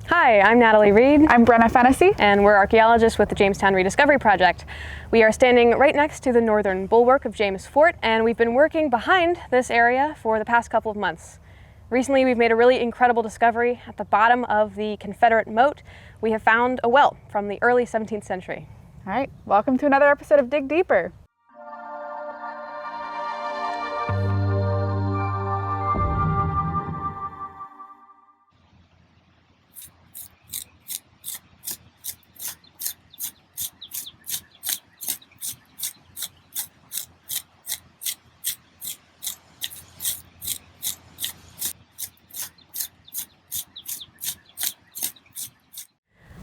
Hi, I'm Natalie Reid. I'm Brenna Fennessey. And we're archaeologists with the Jamestown Rediscovery Project. We are standing right next to the northern bulwark of James Fort, and we've been working behind this area for the past couple of months. Recently, we've made a really incredible discovery. At the bottom of the Confederate Moat, we have found a well from the early 17th century. All right, welcome to another episode of Dig Deeper.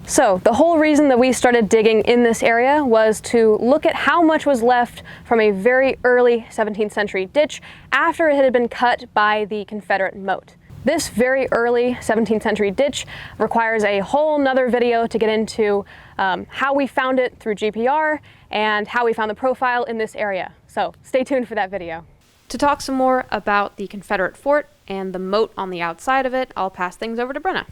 So the whole reason that we started digging in this area was to look at how much was left from a very early 17th century ditch after it had been cut by the Confederate Moat. This very early 17th century ditch requires a whole nother video to get into how we found it through GPR and how we found the profile in this area. So stay tuned for that video. To talk some more about the Confederate fort and the moat on the outside of it, I'll pass things over to Brenna.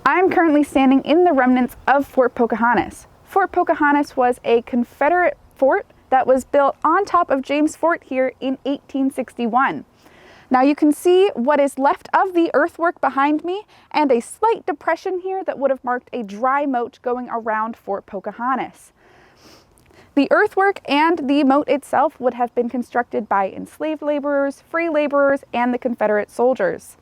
I'm currently standing in the remnants of Fort Pocahontas. Fort Pocahontas was a Confederate fort that was built on top of James Fort here in 1861. Now you can see what is left of the earthwork behind me and a slight depression here that would have marked a dry moat going around Fort Pocahontas. The earthwork and the moat itself would have been constructed by enslaved laborers, free laborers, and the Confederate soldiers.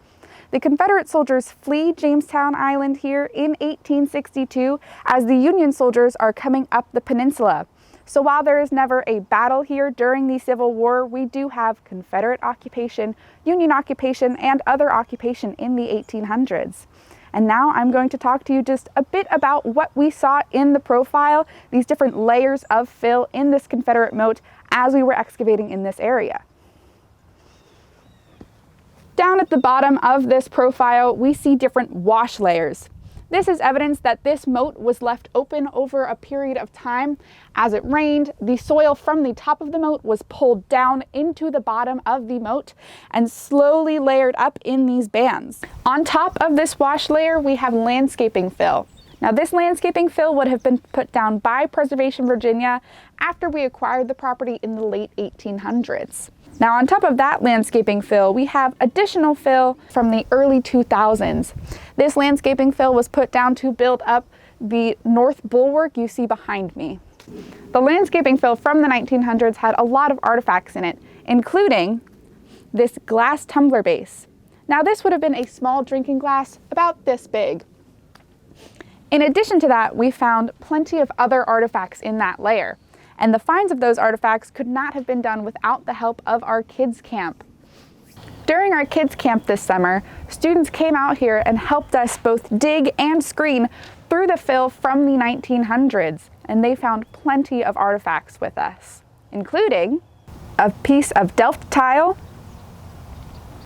The Confederate soldiers flee Jamestown Island here in 1862 as the Union soldiers are coming up the peninsula. So while there is never a battle here during the Civil War, we do have Confederate occupation, Union occupation, and other occupation in the 1800s. And now I'm going to talk to you just a bit about what we saw in the profile, these different layers of fill in this Confederate moat as we were excavating in this area. Down at the bottom of this profile, we see different wash layers. This is evidence that this moat was left open over a period of time. As it rained, the soil from the top of the moat was pulled down into the bottom of the moat and slowly layered up in these bands. On top of this wash layer, we have landscaping fill. Now this landscaping fill would have been put down by Preservation Virginia after we acquired the property in the late 1800s. Now on top of that landscaping fill, we have additional fill from the early 2000s. This landscaping fill was put down to build up the north bulwark you see behind me. The landscaping fill from the 1900s had a lot of artifacts in it, including this glass tumbler base. Now this would have been a small drinking glass about this big. In addition to that, we found plenty of other artifacts in that layer. And the finds of those artifacts could not have been done without the help of our kids' camp. During our kids' camp this summer, students came out here and helped us both dig and screen through the fill from the 1900s, and they found plenty of artifacts with us, including a piece of Delft tile,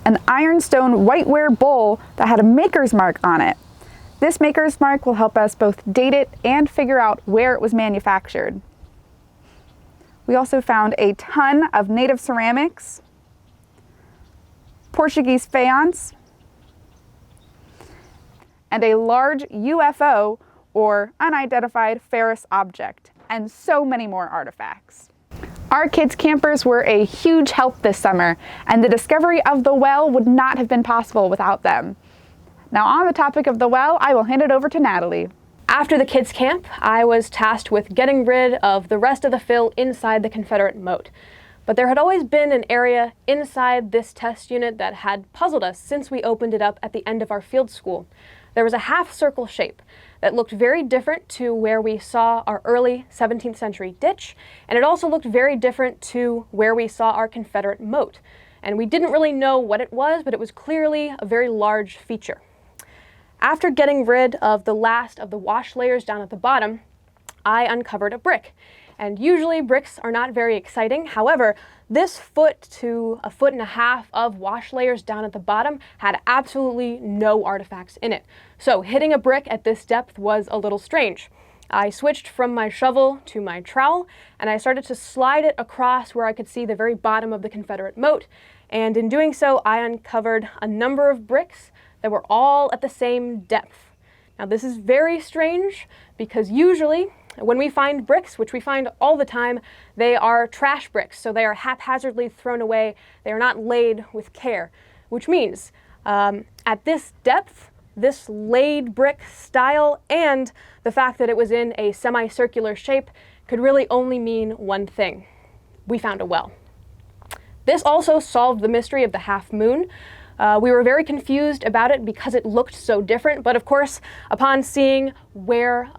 an ironstone whiteware bowl that had a maker's mark on it. This maker's mark will help us both date it and figure out where it was manufactured. We also found a ton of native ceramics, Portuguese faience, and a large UFO, or unidentified ferrous object, and so many more artifacts. Our kids campers were a huge help this summer, and the discovery of the well would not have been possible without them. Now on the topic of the well, I will hand it over to Natalie. After the kids' camp, I was tasked with getting rid of the rest of the fill inside the Confederate moat. But there had always been an area inside this test unit that had puzzled us since we opened it up at the end of our field school. There was a half-circle shape that looked very different to where we saw our early 17th century ditch, and it also looked very different to where we saw our Confederate moat. And we didn't really know what it was, but it was clearly a very large feature. After getting rid of the last of the wash layers down at the bottom, I uncovered a brick. And usually bricks are not very exciting. However, this 1 to 1.5 feet of wash layers down at the bottom had absolutely no artifacts in it. So hitting a brick at this depth was a little strange. I switched from my shovel to my trowel, and I started to slide it across where I could see the very bottom of the Confederate moat. And in doing so, I uncovered a number of bricks that were all at the same depth. Now this is very strange because usually when we find bricks, which we find all the time, they are trash bricks, so they are haphazardly thrown away. They are not laid with care, which means at this depth, this laid brick style and the fact that it was in a semicircular shape could really only mean one thing. We found a well. This also solved the mystery of the half moon. We were very confused about it because it looked so different, but of course, upon seeing where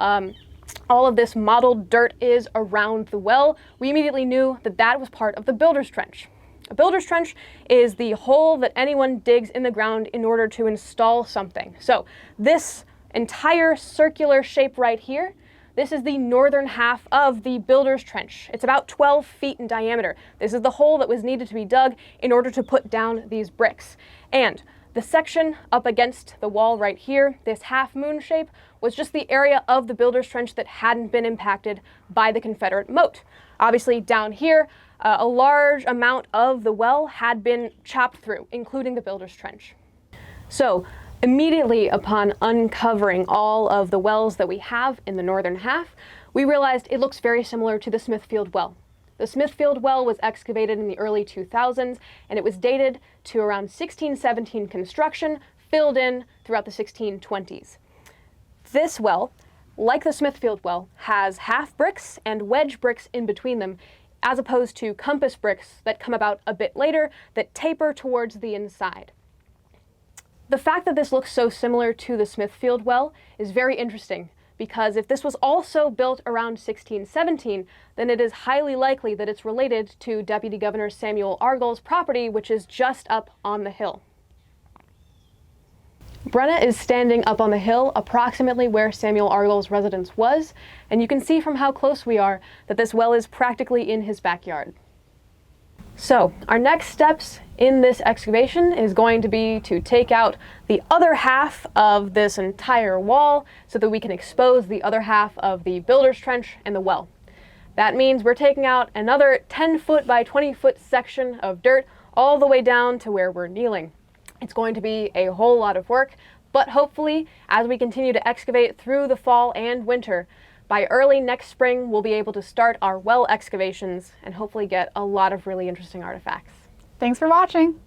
all of this mottled dirt is around the well, we immediately knew that that was part of the builder's trench. A builder's trench is the hole that anyone digs in the ground in order to install something. So this entire circular shape right here, this is the northern half of the builder's trench. It's about 12 feet in diameter. This is the hole that was needed to be dug in order to put down these bricks. And the section up against the wall right here, this half moon shape, was just the area of the builder's trench that hadn't been impacted by the Confederate moat. Obviously down here, a large amount of the well had been chopped through, including the builder's trench. So immediately upon uncovering all of the wells that we have in the northern half, we realized it looks very similar to the Smithfield well. The Smithfield well was excavated in the early 2000s, and it was dated to around 1617 construction, filled in throughout the 1620s. This well, like the Smithfield well, has half bricks and wedge bricks in between them, as opposed to compass bricks that come about a bit later that taper towards the inside. The fact that this looks so similar to the Smithfield well is very interesting, because if this was also built around 1617, then it is highly likely that it's related to Deputy Governor Samuel Argall's property, which is just up on the hill. Brenna is standing up on the hill approximately where Samuel Argall's residence was, and you can see from how close we are that this well is practically in his backyard. So, our next steps in this excavation is going to be to take out the other half of this entire wall so that we can expose the other half of the builder's trench and the well. That means we're taking out another 10-foot by 20-foot section of dirt all the way down to where we're kneeling. It's going to be a whole lot of work, but hopefully, as we continue to excavate through the fall and winter, by early next spring, we'll be able to start our well excavations and hopefully get a lot of really interesting artifacts. Thanks for watching.